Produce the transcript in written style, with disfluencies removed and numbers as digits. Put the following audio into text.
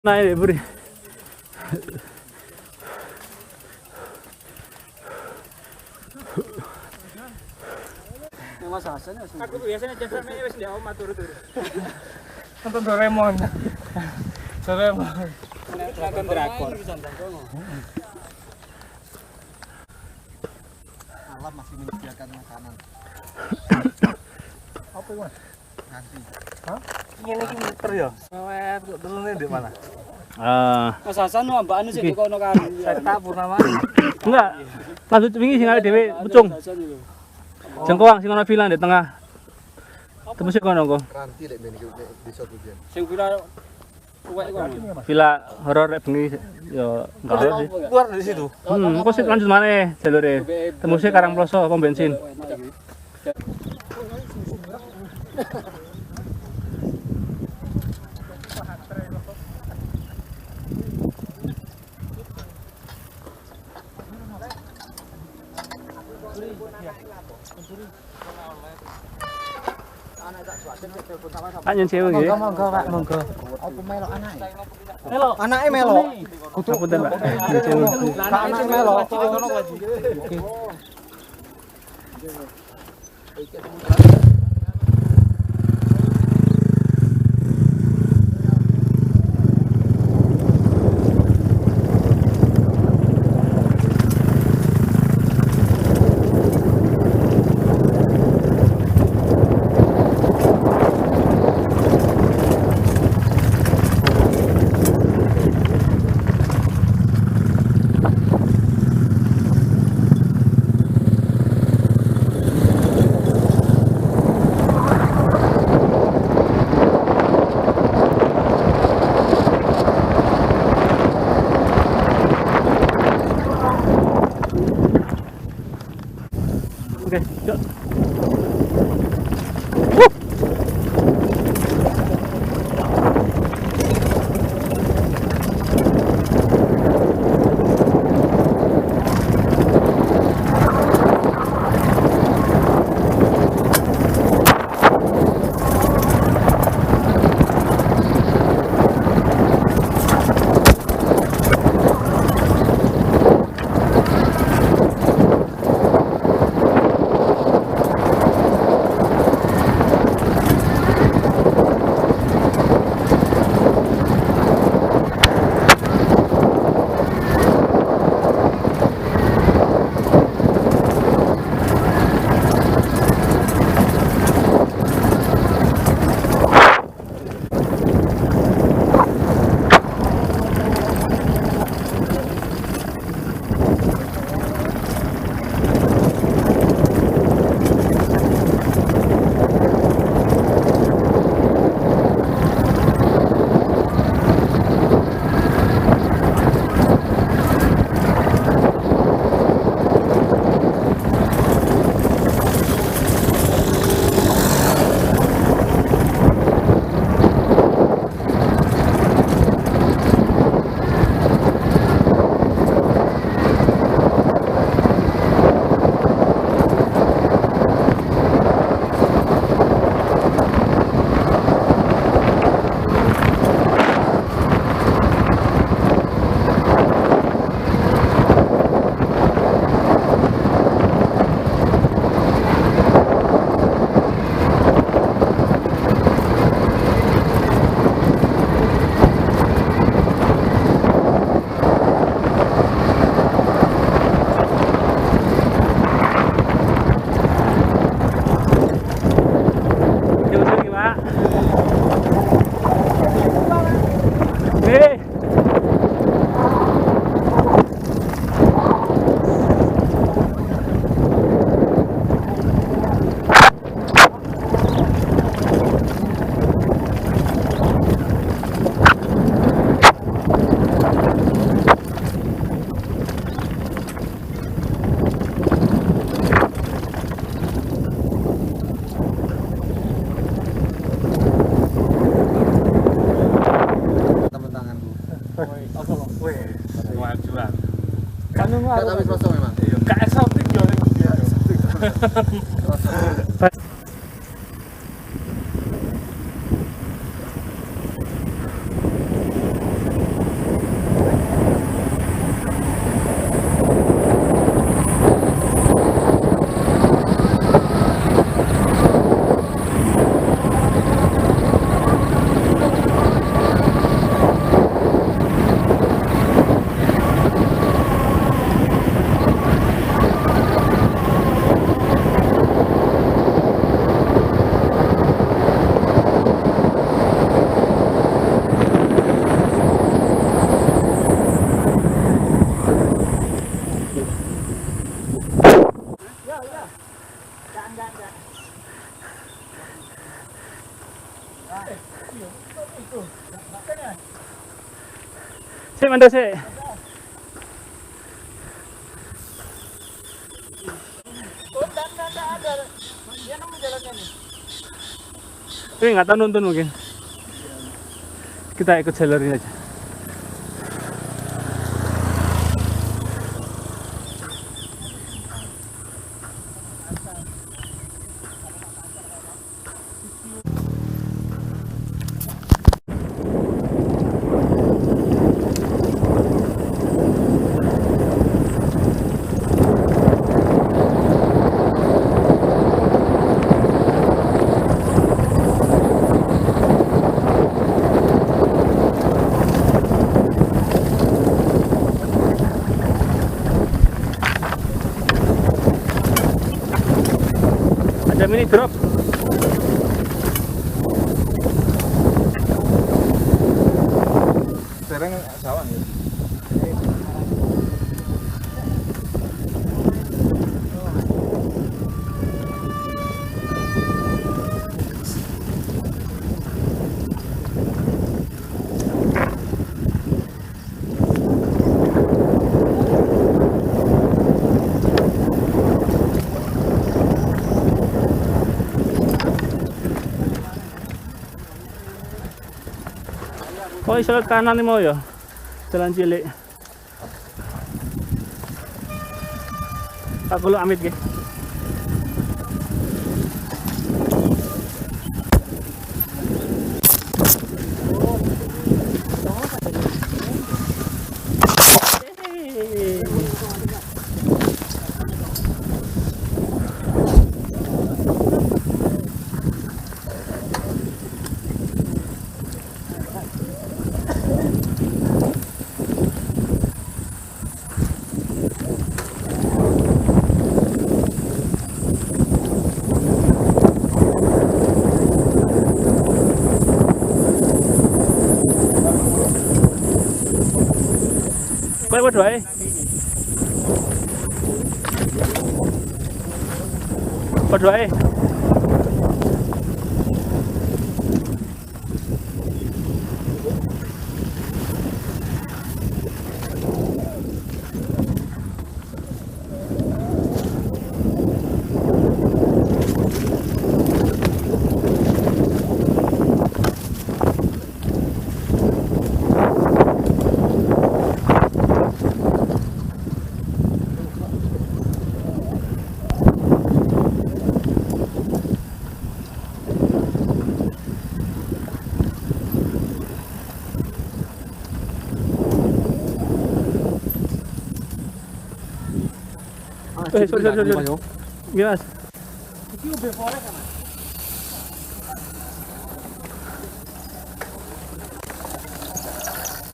Naik beri. Mas Hasan ya. Aku biasanya jam ini wis ndek omah turu-turu. Nonton Doraemon. Doraemon. Nonton drakor. Alam masih menyediakan makanan. Apa itu, Mas? Nasi. Hah? Ini muter ya? Wes, kok telune di mana? Mas Hasan nu ambakane sik kono kali. Sekta Purnama. Enggak. Lanjut wingi sing arek dhewe Pucung. Jengkoang sing ana villa di tengah. Temu sik kono kok. Ranti lek ben iki bisa tujuan. Sing villa kuwek kono. Villa horor rek bengi ya enggak horor sih. Keluar dari situ. Kok sik lanjut maneh jalure. Temu sik Karang Ploso pom bensin. Anjen cewek nggih. Monggo, Pak, monggo. Apa melok anake? Melok. Anake melok. Kudu Pak. Anake melok. Oke, yuk. Gak tapi rasa memang. Iya, gak eksotik yo nek. Sik mandek sik. Ini nggak tahu nonton mungkin. Kita ikut jalur ini aja. Ada mini drop. Sereng sawah ya. Oh, iso ke kanan nih mau ya. Jalan cilik. Tak perlu amit ge. Quay bắt rồi. Bắt rồi. Sorry. Gimana? Iki udah forek kan?